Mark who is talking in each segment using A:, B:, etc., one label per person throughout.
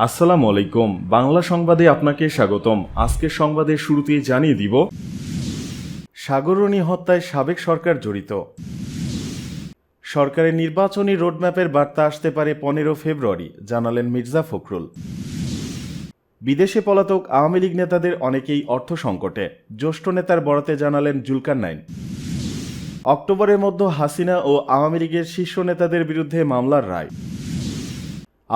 A: আসসালামু আলাইকুম। বাংলা সংবাদে আপনাকে স্বাগতম। আজকের সংবাদের শুরুতেই জানিয়ে দিব, সাগররণী হত্যায় সাবেক সরকার জড়িত। সরকারের নির্বাচনী রোডম্যাপের বার্তা আসতে পারে 15 ফেব্রুয়ারি, জানালেন মির্জা ফখরুল। বিদেশে পলাতক আওয়ামী লীগ নেতাদের অনেকেই অর্থ সংকটে, জ্যেষ্ঠ নেতার বরাতে জানালেন জুলকারনাইন। অক্টোবরের মধ্যে হাসিনা ও আওয়ামী লীগের শীর্ষ নেতাদের বিরুদ্ধে মামলার রায়।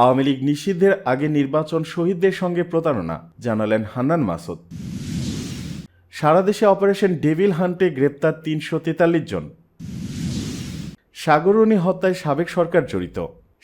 A: আওয়ামী লীগ নিষিদ্ধের আগে নির্বাচন শহীদদের সঙ্গে প্রতারণা, জানালেন হান্নান মাসুদ। সারা দেশে অপারেশন ডেভিল হান্টে গ্রেপ্তার 343 জন। সাগররণী হত্যায় সাবেক সরকার জড়িত।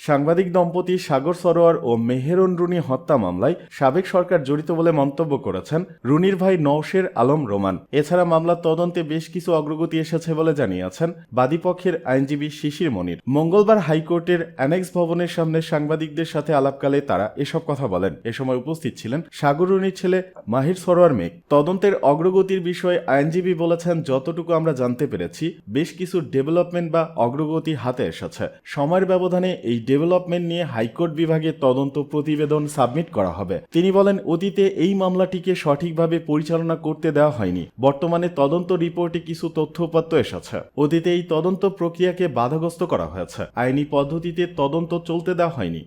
A: সাংবাদিক দম্পতি সাগর সরোয়ার ও মেহেরুন রুনি হত্যা মামলায় সাবেক সরকার জড়িত বলে মন্তব্য করেছেন রুনির ভাই নওশের আলম রোমান। এছাড়া মামলার তদন্তে বেশ কিছু অগ্রগতি এসেছে বলে জানিয়েছেন বাদীপক্ষের আইনজীবী শিশির মনির। মঙ্গলবার হাইকোর্টের অ্যানেক্স ভবনের সামনে সাংবাদিকদের সাথে আলাপকালে তারা এসব কথা বলেন। এ সময় উপস্থিত ছিলেন সাগর রুনির ছেলে মাহির সরোয়ার মেঘ। তদন্তের অগ্রগতির বিষয়ে আইনজীবী বলেছেন, যতটুকু আমরা জানতে পেরেছি বেশ কিছু ডেভেলপমেন্ট বা অগ্রগতি হাতে এসেছে। সময়ের ব্যবধানে এই ডেভেলপমেন্ট নিয়ে হাইকোর্ট বিভাগে তদন্ত প্রতিবেদন সাবমিট করা হবে। তিনি বলেন, অতীতে এই মামলাটিকে সঠিকভাবে পরিচালনা করতে দেওয়া হয়নি। বর্তমানে তদন্ত রিপোর্টে কিছু তথ্যউপাত্ত এসেছে। অতীতে এই তদন্ত প্রক্রিয়াকে বাধাগ্রস্ত করা হয়েছে। আইনি পদ্ধতিতে তদন্ত চলতে দেওয়া হয়নি।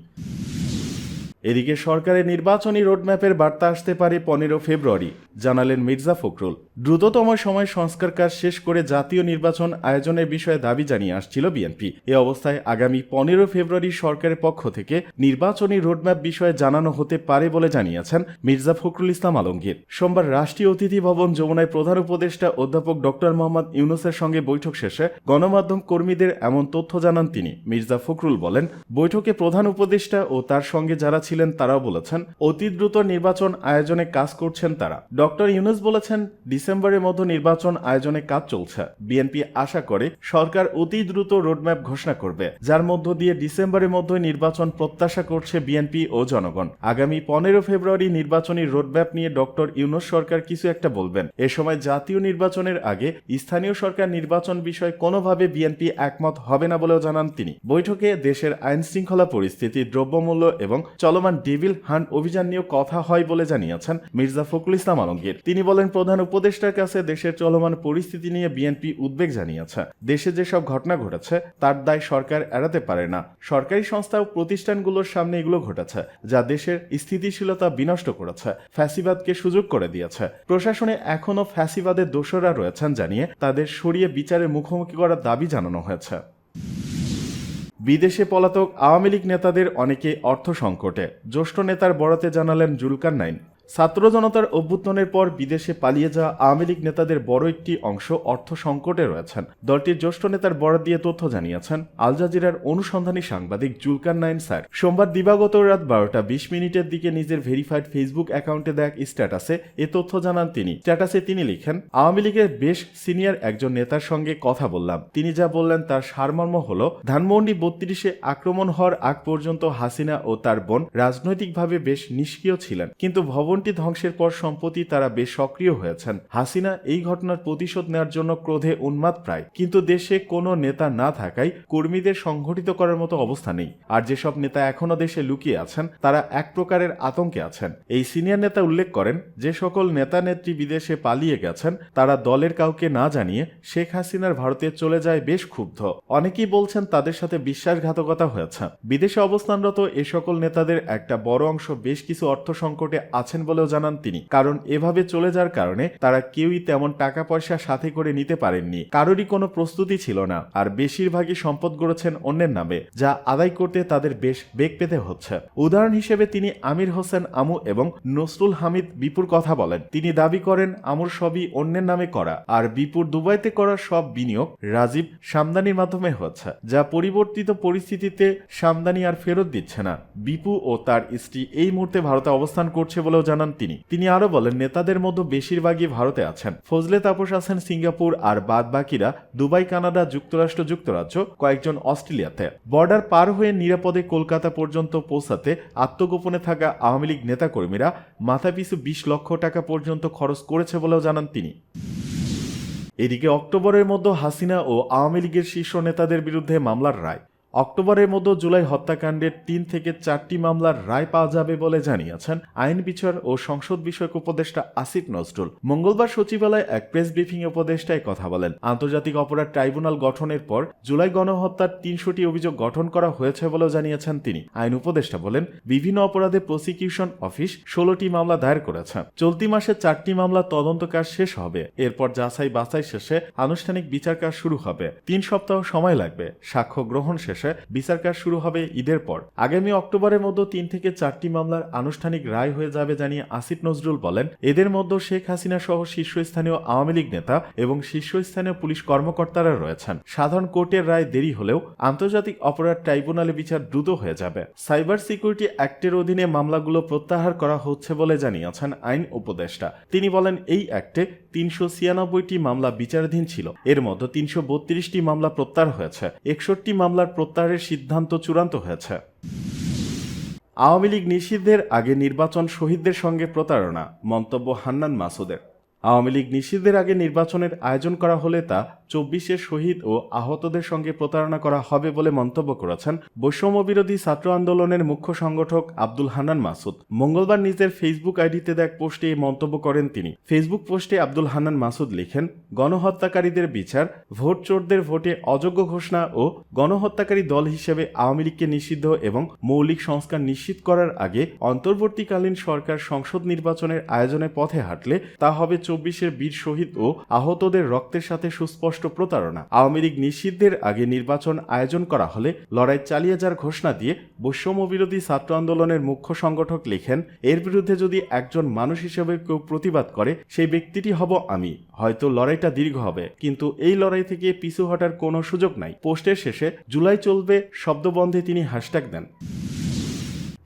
A: এদিকে সরকারের নির্বাচনী রোডম্যাপের বার্তা আসতে পারে 15 ফেব্রুয়ারি, জানালেন মির্জা ফখরুল। দ্রুততম সময় সংস্কার কাজ শেষ করে জাতীয় নির্বাচন আয়োজনের বিষয়ে দাবি জানিয়ে আসছিল বিএনপি। এ অবস্থায় আগামী 15 ফেব্রুয়ারি সরকারের পক্ষ থেকে নির্বাচনী রোডম্যাপ বিষয়ে জানানো হতে পারে বলে জানিয়েছেন মির্জা ফখরুল ইসলাম আলমগীর। সোমবার রাষ্ট্রীয় অতিথি ভবন যমুনায় প্রধান উপদেষ্টা অধ্যাপক ডক্টর মোহাম্মদ ইউনূসের সঙ্গে বৈঠক শেষে গণমাধ্যম কর্মীদের এমন তথ্য জানান তিনি। মির্জা ফখরুল বলেন, বৈঠকে প্রধান উপদেষ্টা ও তার সঙ্গে যারা ছিলেন তারাও বলেছেন অতি দ্রুত নির্বাচন আয়োজনে কাজ করছেন তারা। ডক্টর ইউনূস বলেছেন, ডিসেম্বরের মধ্যে নির্বাচন আয়োজনে কাজ চলছে। বিএনপি আশা করে সরকার অতি দ্রুত রোডম্যাপ ঘোষণা করবে, যার মধ্য দিয়ে ডিসেম্বরের মধ্যে নির্বাচন প্রত্যাশা করছে বিএনপি ও জনগণ। আগামী 15 ফেব্রুয়ারি নির্বাচনী রোডম্যাপ নিয়ে ডক্টর ইউনূস সরকার কিছু একটা বলবেন। এ সময় জাতীয় নির্বাচনের আগে স্থানীয় সরকার নির্বাচন বিষয়ে কোনোভাবে বিএনপি একমত হবে না বলেও জানান তিনি। বৈঠকে দেশের আইন শৃঙ্খলা পরিস্থিতি, দ্রব্যমূল্য এবং চলমান ডেভিল হান্ট অভিযান নিয়েও কথা হয় বলে জানিয়েছেন মির্জা ফখরুল ইসলাম আলমগীর। তিনি বলেন, প্রধান উপদেষ্টার কাছে দেশের চলমান পরিস্থিতি নিয়ে বিএনপি উদ্বেগ জানিয়েছে। দেশে যেসব ঘটনা ঘটেছে তার দায় সরকার এড়াতে পারে না। সরকারি সংস্থা ও প্রতিষ্ঠানগুলোর সামনে এগুলো ঘটেছে, যা দেশের স্থিতিশীলতা বিনষ্ট করেছে, ফ্যাসিবাদকে সুযোগ করে দিয়েছে। প্রশাসনে এখনও ফ্যাসিবাদের দোষরা রয়েছেন জানিয়ে তাদের সরিয়ে বিচারের মুখোমুখি করার দাবি জানানো হয়েছে। বিদেশে পলাতক আওয়ামী লীগ নেতাদের অনেকে অর্থ সংকটে, জ্যেষ্ঠ নেতার বরাতে জানালেন জুলকারনাইন। ছাত্র জনতার অভ্যুত্থানের পর বিদেশে পালিয়ে যাওয়া আওয়ামী লীগ নেতাদের বড় একটি অংশ অর্থ সংকটে রয়েছেন। দলটির জ্যেষ্ঠ নেতার বরাত দিয়ে তথ্য জানিয়েছেন আল জাজিরার অনুসন্ধানী সাংবাদিক জুলকারনাইন স্যার। সোমবার দিবাগত রাত 12:20 দিকে নিজের ভেরিফাইড ফেসবুক অ্যাকাউন্টে দেয়া স্ট্যাটাসে এ তথ্য জানান তিনি। স্ট্যাটাসে তিনি লিখেন, আওয়ামী লীগের বেশ সিনিয়র একজন নেতার সঙ্গে কথা বললাম। তিনি যা বললেন তার সারমর্ম হল, ধানমন্ডি 32-এ আক্রমণ হওয়ার আগ পর্যন্ত হাসিনা ও তার বোন রাজনৈতিকভাবে বেশ নিষ্ক্রিয় ছিলেন, কিন্তু ভবনটি ধ্বংসের পর সম্প্রতি তারা বেশ সক্রিয় হয়েছেন। হাসিনা এই ঘটনার প্রতিশোধ নেওয়ার জন্য ক্রোধে উন্মাদ প্রায়, কিন্তু দেশে কোনো নেতা না থাকায় কর্মীদের সংগঠিত করার মতো অবস্থা নেই। আর যেসব নেতা এখনো দেশে লুকিয়ে আছেন তারা এক প্রকারের আতঙ্কে আছেন। এই সিনিয়র নেতা উল্লেখ করেন, যে সকল নেতা নেত্রী বিদেশে পালিয়ে গেছেন তারা দলের কাউকে না জানিয়ে শেখ হাসিনার ভারতে চলে যায় বেশ ক্ষুব্ধ। অনেকেই বলছেন তাদের সাথে বিশ্বাসঘাতকতা হয়েছে। বিদেশে অবস্থানরত এ সকল নেতাদের একটা বড় অংশ বেশ কিছু অর্থ সংকটে আছেন বলেও জানান তিনি। কারণ এভাবে চলে যাওয়ার কারণে তারা কেউই তেমন টাকা পয়সা সাথে করে নিতে পারেননি, কারোরই কোনো প্রস্তুতি ছিল না, আর বেশিরভাগই সম্পদ গড়েছেন অন্যের নামে, যা আদায় করতে তাদের বেশ বেগ পেতে হচ্ছে। উদাহরণ হিসেবে তিনি আমির হোসেন আমু এবং নসরুল হামিদ বিপুর কথা বলেন। তিনি দাবি করেন আমুর সবই অন্যের নামে করা, আর বিপুর দুবাইতে করা সব বিনিয়োগ রাজীব সামদানির মাধ্যমে হচ্ছে, যা পরিবর্তিত পরিস্থিতিতে সামদানি আর ফেরত দিচ্ছে না। বিপু ও তার স্ত্রী এই মুহূর্তে ভারতে অবস্থান করছে বলেও জানান তিনি আরো বলেন, নেতাদের মধ্যে বেশিরভাগই ভারতে আছেন। ফজলে তাপস আছেন সিঙ্গাপুর, আর বাদ বাকিরা দুবাই, কানাডা, যুক্তরাষ্ট্র, যুক্তরাজ্য, কয়েকজন অস্ট্রেলিয়াতে। বর্ডার পার হয়ে নিরাপদে কলকাতা পর্যন্ত পৌঁছাতে আত্মগোপনে থাকা আওয়ামী লীগ নেতাকর্মীরা মাথাপিছু 20 লক্ষ টাকা পর্যন্ত খরচ করেছে বলেও জানান তিনি। এদিকে অক্টোবরের মধ্যে হাসিনা ও আওয়ামী লীগের শীর্ষ নেতাদের বিরুদ্ধে মামলার রায়। অক্টোবরের মধ্যে জুলাই হত্যাকাণ্ডের 3 থেকে 4টি মামলার রায় পাওয়া যাবে বলে জানিয়েছেন আইন বিচার ও সংসদ বিষয়ক উপদেষ্টা আসিফ নজরুল। মঙ্গলবার সচিবালয়ে এক প্রেস ব্রিফিংয়ে উপদেষ্টা কথা বলেন। আন্তর্জাতিক অপরাধ ট্রাইব্যুনাল গঠনের পর জুলাই গণহত্যার 300টি অভিযোগ গঠন করা হয়েছে বলেও জানিয়েছেন তিনি। আইন উপদেষ্টা বলেন, বিভিন্ন অপরাধে প্রসিকিউশন অফিস 16টি মামলা দায়ের করেছে। চলতি মাসে 4টি মামলা তদন্ত কাজ শেষ হবে। এরপর যাচাই বাছাই শেষে আনুষ্ঠানিক বিচার কাজ শুরু হবে। 3 সপ্তাহ সময় লাগবে। সাক্ষ্য গ্রহণ শেষে বিচার কাজ শুরু হবে ঈদের পর। আগামী অক্টোবরের মধ্যে 3 থেকে 4টি মামলার আনুষ্ঠানিক রায় হয়ে যাবে জানিয়ে আসিফ নজরুল বলেন, এদের মধ্যে শেখ হাসিনা সহ শীর্ষস্থানীয় আওয়ামী লীগ নেতা এবং শীর্ষস্থানীয় পুলিশ কর্মকর্তারা রয়েছেন। সাধারণ কোর্টের রায় দেরি হলেও আন্তর্জাতিক অপরাধ ট্রাইব্যুনালে বিচার দ্রুত হয়ে যাবে। সাইবার সিকিউরিটি অ্যাক্টের অধীনে মামলাগুলো প্রত্যাহার করা হচ্ছে বলে জানিয়েছেন আইন উপদেষ্টা। তিনি বলেন, এই অ্যাক্টে 396টি মামলা বিচারাধীন ছিল। এর মধ্যে 332টি মামলা প্রত্যাহার হয়েছে। 61টি মামলার প্রত্যাহারের সিদ্ধান্ত চূড়ান্ত হয়েছে। আওয়ামী লীগ নিষিদ্ধের আগে নির্বাচন শহীদদের সঙ্গে প্রতারণা, মন্তব্য হান্নান মাসুদের। আওয়ামী লীগ নিষিদ্ধের আগে নির্বাচনের আয়োজন করা হলে তা 24 শহীদ ও আহতদের সঙ্গে প্রতারণা করা হবে বলে মন্তব্য করেছেন বৈষম্য বিরোধী ছাত্র আন্দোলনের মুখ্য সংগঠক আব্দুল হান্নান মাসুদ। মঙ্গলবার নিজের ফেসবুক আইডিতে এক পোস্টে এই মন্তব্য করেন তিনি। ফেসবুক পোস্টে আব্দুল হান্নান মাসুদ লিখেন, গণহত্যাকারীদের বিচার, ভোট চোরদের ভোটে অযোগ্য ঘোষণা ও গণহত্যাকারী দল হিসেবে আওয়ামী লীগকে নিষিদ্ধ এবং মৌলিক সংস্কার নিশ্চিত করার আগে অন্তর্বর্তীকালীন সরকার সংসদ নির্বাচনের আয়োজনের পথে হাঁটলে তা হবে 24 বীর শহীদ ও আহতদের রক্তের সাথে সুস্পষ্ট প্রতারণা। আওয়ামী লীগ নিষিদ্ধের আগে নির্বাচন আয়োজন করা হলে লড়াই চালিয়ে যাওয়ার ঘোষণা দিয়ে বৈষম্য বিরোধী ছাত্র আন্দোলনের মুখ্য সংগঠক লিখেন, এর বিরুদ্ধে যদি একজন মানুষ হিসেবে কেউ প্রতিবাদ করে সেই ব্যক্তিটি হব আমি। হয়তো লড়াইটা দীর্ঘ হবে, কিন্তু এই লড়াই থেকে পিছু হটার কোনো সুযোগ নাই। পোস্টের শেষে জুলাই চলবে শব্দবন্ধে তিনি হ্যাশট্যাগ দেন।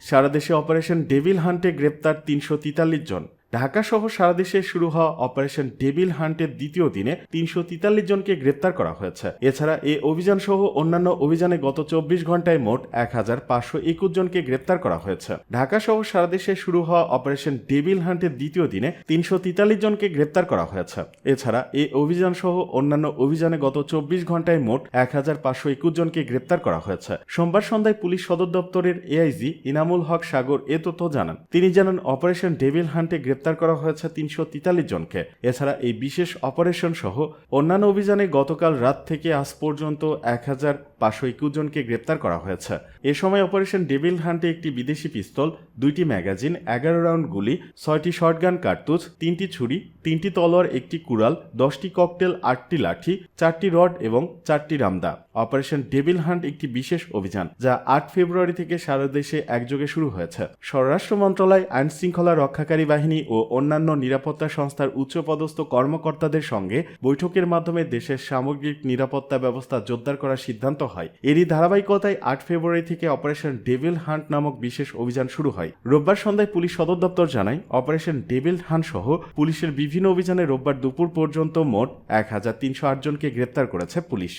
A: সারা দেশে অপারেশন ডেভিল হান্টে গ্রেপ্তার 343 জন। ঢাকা সহ সারা দেশে শুরু হওয়া অপারেশন ডেভিল হান্টের দ্বিতীয় দিনে 343 জনকে গ্রেপ্তার করা হয়েছে। এছাড়া এই অভিযান সহ অন্যান্য অভিযানে গত 24 ঘন্টায় মোট 1521 জনকে গ্রেপ্তার করা হয়েছে। ঢাকা সহ সারা দেশে শুরু হওয়া অপারেশন ডেভিল হান্টের দ্বিতীয় দিনে 343 জনকে গ্রেপ্তার করা হয়েছে। এছাড়া এই অভিযান সহ অন্যান্য অভিযানে গত 24 ঘন্টায় মোট 1521 জনকে গ্রেপ্তার করা হয়েছে। সোমবার সন্ধ্যায় পুলিশ সদর দপ্তরের এআইজি ইনামুল হক সাগর এ তথ্য জানান। তিনি জানান, অপারেশন ডেভিল হান্টে গ্রেপ্তার করা হয়েছে 343 জনকে। এছাড়া এই বিশেষ অপারেশন সহ অন্যান্য অভিযানে গতকাল রাত থেকে আজ পর্যন্ত 1521 জনকে গ্রেপ্তার করা হয়েছে। এ সময় অপারেশন ডেভিল হান্টে একটি বিদেশি পিস্তল, 2টি ম্যাগাজিন, 11 রাউন্ড গুলি, 6টি শটগান কার্তুজ, 3টি ছুরি, 3টি তলোয়ার, 1টি কুড়াল, 10টি ককটেল, 8টি লাঠি, 4টি রড এবং 4টি রামদা। অপারেশন ডেভিল হান্ট একটি বিশেষ অভিযান যা 8 ফেব্রুয়ারি থেকে সারা দেশে একযোগে শুরু হয়েছে। স্বরাষ্ট্র মন্ত্রণালয়, আইন শৃঙ্খলা রক্ষাকারী বাহিনী ও অন্যান্য নিরাপত্তা সংস্থার উচ্চপদস্থ কর্মকর্তাদের সঙ্গে বৈঠকের মাধ্যমে দেশের সামগ্রিক নিরাপত্তা ব্যবস্থা জোরদার করার সিদ্ধান্ত হয়। এরই ধারাবাহিকতায় 8 ফেব্রুয়ারি থেকে অপারেশন ডেভিল হান্ট নামক বিশেষ অভিযান শুরু হয়। রোববার সন্ধ্যায় পুলিশ সদর দপ্তর জানায়, অপারেশন ডেভিল হান্ট সহ পুলিশের বিভিন্ন অভিযানে রোববার দুপুর পর্যন্ত মোট 1308 জনকে গ্রেপ্তার করেছে পুলিশ।